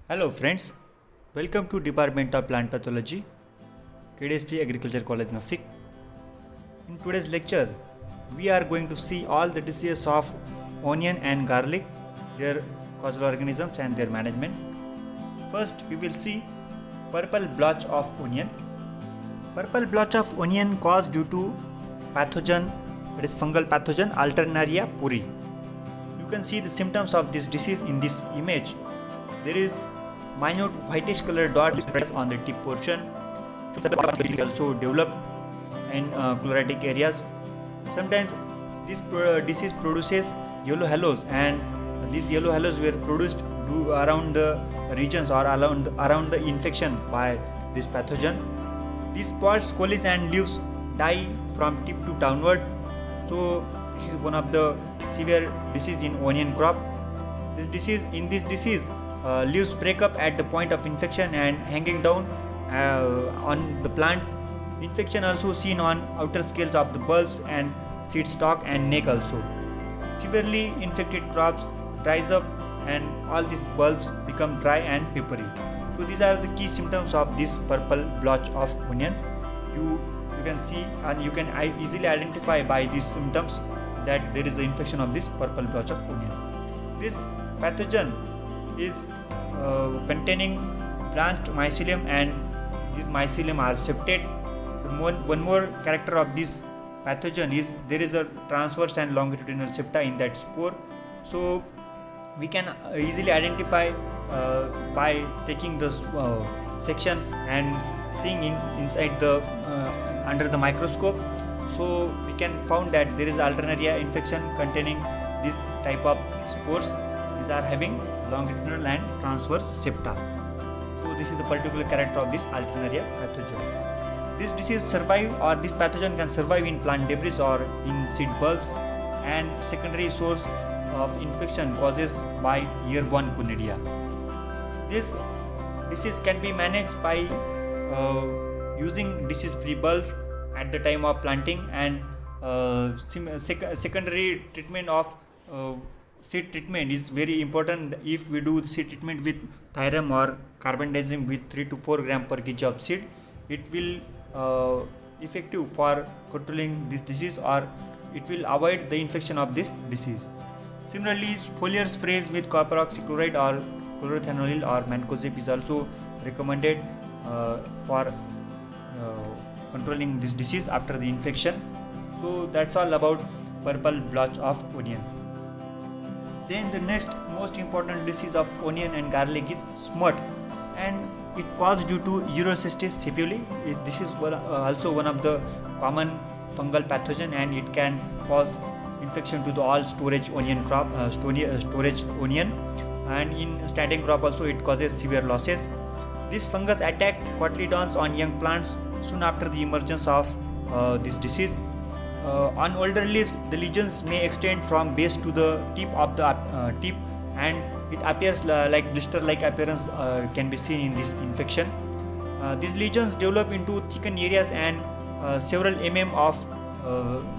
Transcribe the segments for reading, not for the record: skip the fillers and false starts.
Hello friends, welcome to Department of Plant Pathology, KDSP Agriculture College Nasik. In today's lecture, we are going to see all the diseases of onion and garlic, their causal organisms and their management. First, we will see purple blotch of onion. Purple blotch of onion caused due to pathogen, that is fungal pathogen Alternaria puri. You can see the symptoms of this disease in this image. There is minute whitish colored dot spreads on the tip portion. Also develop in chlorotic areas. Sometimes this disease produces yellow halos, and these yellow halos were produced around the regions or around the infection by this pathogen. These spots, colis and leaves die from tip to downward. So this is one of the severe disease in onion crop. This disease leaves break up at the point of infection and hanging down on the plant. Infection also seen on outer scales of the bulbs and seed stalk and neck also. Severely infected crops dries up and all these bulbs become dry and papery. So these are the key symptoms of this purple blotch of onion. You can see and you can easily identify by these symptoms that there is an infection of this purple blotch of onion. This pathogen is containing branched mycelium, and these mycelium are septate. One more character of this pathogen is there is a transverse and longitudinal septa in that spore. So we can easily identify by taking this section and seeing inside the under the microscope. So we can found that there is Alternaria infection containing this type of spores. These are having longitudinal and transverse septa. So this is the particular character of this Alternaria pathogen. This disease this pathogen can survive in plant debris or in seed bulbs, and secondary source of infection causes by airborne conidia. This disease can be managed by using disease-free bulbs at the time of planting, and secondary treatment of seed treatment is very important. If we do seed treatment with thiram or carbendazim with 3 to 4 gram per kg of seed, it will effective for controlling this disease, or it will avoid the infection of this disease. Similarly, foliar sprays with copper oxychloride or chlorothalonil or mancozeb is also recommended for controlling this disease after the infection. So that's all about purple blotch of onion. Then the next most important disease of onion and garlic is smut, and it caused due to Urocystis cephali. This is also one of the common fungal pathogen, and it can cause infection to the all storage onion crop, storage onion, and in standing crop also it causes severe losses. This fungus attack cotyledons on young plants soon after the emergence of this disease. On older leaves, the lesions may extend from base to the tip of the tip, and it appears like blister-like appearance can be seen in this infection. These lesions develop into thickened areas, and several of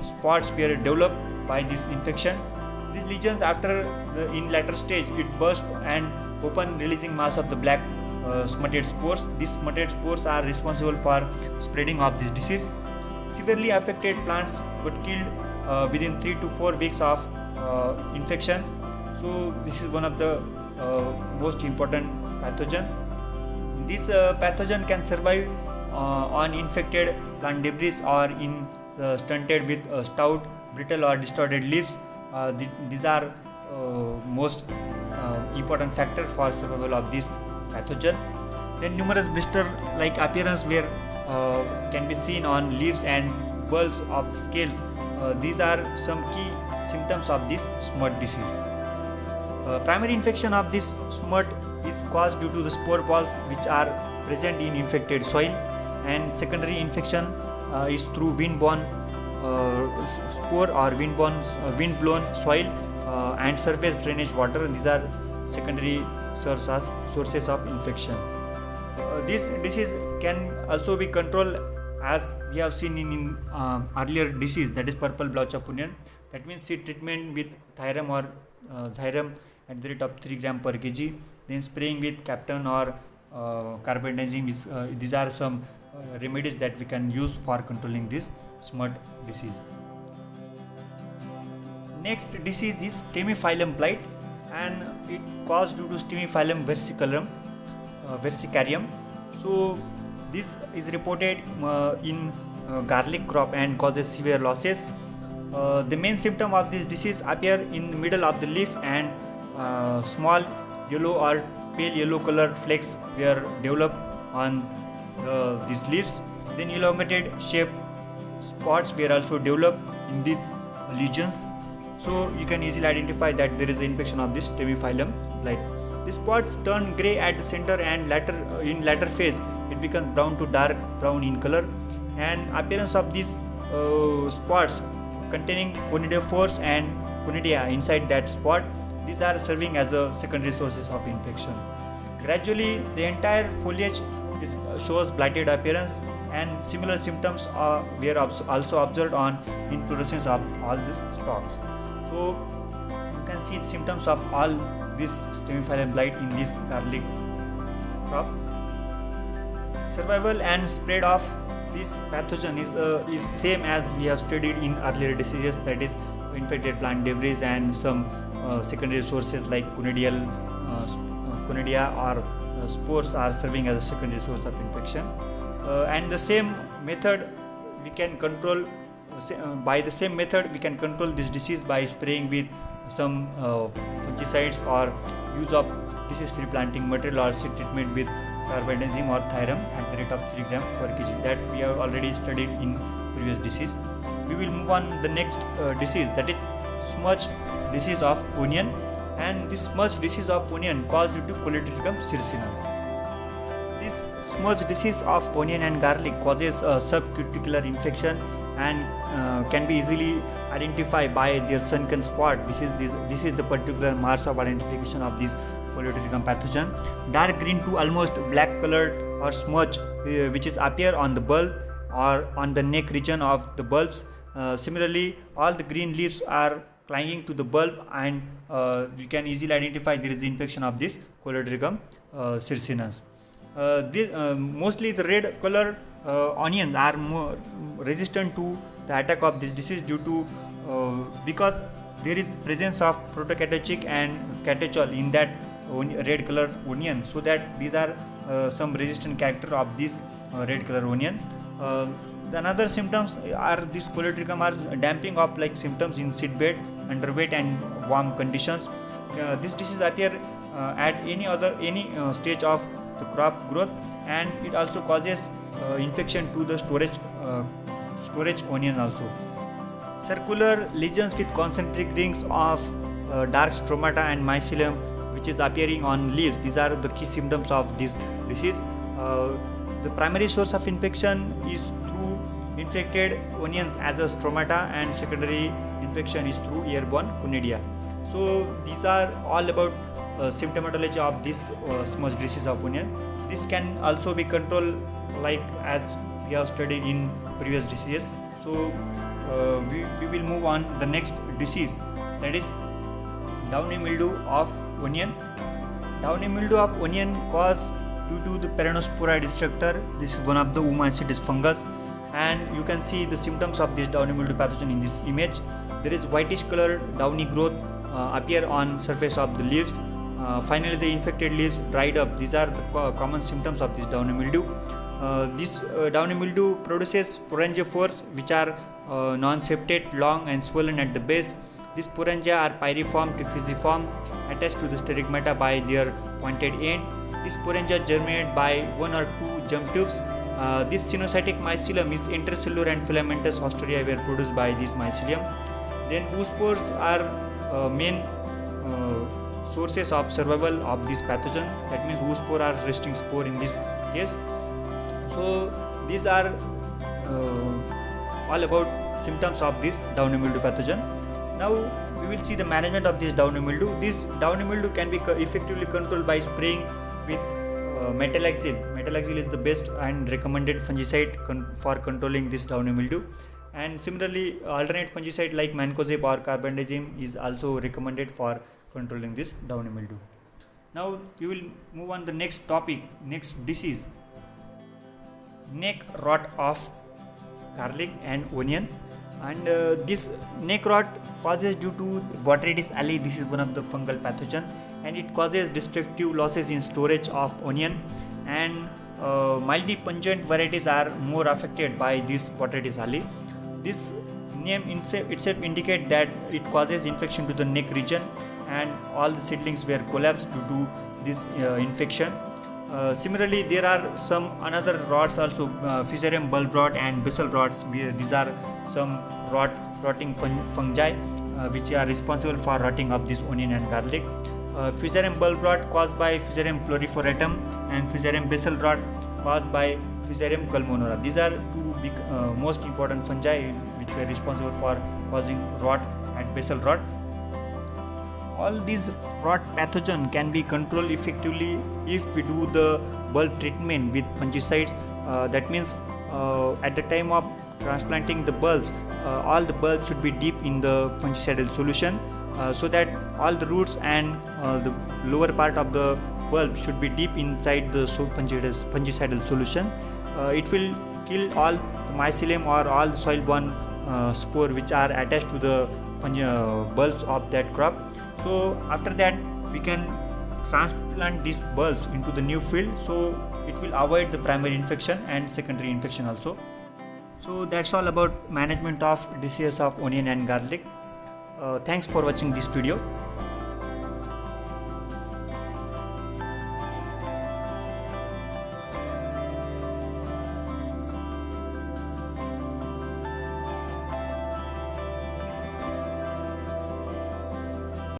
spots were developed by this infection. These lesions, in later stage, it burst and open, releasing mass of the black smutted spores. These smutted spores are responsible for spreading of this disease. Severely affected plants got killed within 3 to 4 weeks of infection. So this is one of the most important pathogen. This pathogen can survive on infected plant debris or in stunted with stout, brittle or distorted leaves. These are most important factor for survival of this pathogen. Then numerous blister-like appearance where can be seen on leaves and bulbs of the scales. These are some key symptoms of this smut disease. Primary infection of this smut is caused due to the spore balls which are present in infected soil, and secondary infection is through wind-borne spore or wind-blown soil and surface drainage water. These are secondary sources of infection. This disease can also be controlled as we have seen in earlier disease, that is purple blotch of onion. That means seed treatment with thiram or at the rate of 3 gram per kg, then spraying with Captain or carbendazim is these are some remedies that we can use for controlling this smut disease. Next disease is Stemiphyllum blight, and it caused due to Stemiphyllum versicarium. So this is reported in garlic crop and causes severe losses. The main symptom of this disease appear in the middle of the leaf, and small yellow or pale yellow color flakes were developed on these leaves. Then elongated shaped spots were also developed in these lesions. So you can easily identify that there is an infection of this Stemiphyllum blight. The spots turn grey at the center, and in latter phase it becomes brown to dark brown in color. And appearance of these spots containing conidiophores and conidia inside that spot, these are serving as a secondary sources of infection. Gradually the entire foliage shows blighted appearance, and similar symptoms were also observed on inflorescence of all these stalks. So you can see the symptoms of all this Stemiphyllum blight in this garlic crop. Survival and spread of this pathogen is same as we have studied in earlier diseases, that is infected plant debris and some secondary sources like conidia or spores are serving as a secondary source of infection. And the same method we can control by the same method we can control this disease by spraying with some fungicides or use of disease free planting material or seed treatment with carbendazim or thiram at the rate of 3 gram per kg, that we have already studied in previous disease. We will move on the next disease, that is smudge disease of onion, and this smudge disease of onion caused due to Colitrichum circinus. This smudge disease of onion and garlic causes a subcuticular infection and can be easily identified by their sunken spot. This is the particular marks of identification of this Colitrichum pathogen. Dark green to almost black colored or smudge which is appear on the bulb or on the neck region of the bulbs. Similarly, all the green leaves are clinging to the bulb, and you can easily identify there is infection of this Colitrichum circinus. Mostly the red color onions are more resistant to the attack of this disease due to because there is presence of protocatechol and catechol in that red color onion, so that these are some resistant character of this red color onion. The another symptoms are this Colitrichum are damping of like symptoms in seedbed under wet and warm conditions. This disease appear at any stage of the crop growth, and it also causes infection to the storage onion also. Circular lesions with concentric rings of dark stromata and mycelium which is appearing on leaves, these are the key symptoms of this disease. The primary source of infection is through infected onions as a stromata, and secondary infection is through airborne conidia. So these are all about symptomatology of this smudge disease of onion. This can also be controlled like as we have studied in previous diseases. So we will move on the next disease, that is downy mildew of onion. Downy mildew of onion caused due to the Peronospora destructor. This is one of the Oomycetes fungus, and you can see the symptoms of this downy mildew pathogen in this image. There is whitish color downy growth appear on surface of the leaves. Finally the infected leaves dried up. These are the common symptoms of this downy mildew. This downy mildew produces sporangiophores which are non-septate, long and swollen at the base. These sporangia are pyriform to fusiform, attached to the steriggmata by their pointed end. These sporangia germinate by 1 or 2 germ tubes. This cynocytic mycelium is intercellular, and filamentous osteria were produced by this mycelium. Then oospores are main sources of survival of this pathogen. That means oospore are resting spore in this case. So these are all about symptoms of this downy mildew pathogen. Now we will see the management of this downy mildew. This downy mildew can be effectively controlled by spraying with metalaxyl. Metalaxyl is the best and recommended fungicide for controlling this downy mildew. And similarly, alternate fungicide like mancozeb or carbendazim is also recommended for controlling this downy mildew. Now we will move on the next topic, next disease, neck rot of garlic and onion. And this neck rot causes due to Botrytis alii. This is one of the fungal pathogen, and it causes destructive losses in storage of onion, and mildly pungent varieties are more affected by this Botrytis alii. This name itself indicate that it causes infection to the neck region, and all the seedlings were collapsed due to this infection. Similarly, there are some another rots also, Fusarium bulb rot and basal rots. These are some rotting fungi which are responsible for rotting of this onion and garlic. Fusarium bulb rot caused by Fusarium pluriforatum, and Fusarium basal rot caused by Fusarium culmonura. These are two big, most important fungi which were responsible for causing rot and basal rot. All these rot pathogen can be controlled effectively if we do the bulb treatment with fungicides. That means at the time of transplanting the bulbs, all the bulbs should be deep in the fungicidal solution, so that all the roots and the lower part of the bulb should be deep inside the fungicidal solution. It will kill all the mycelium or all the soil-borne spore which are attached to the bulbs of that crop. So after that we can transplant these bulbs into the new field, so it will avoid the primary infection and secondary infection also. So that's all about management of diseases of onion and garlic. Thanks for watching this video.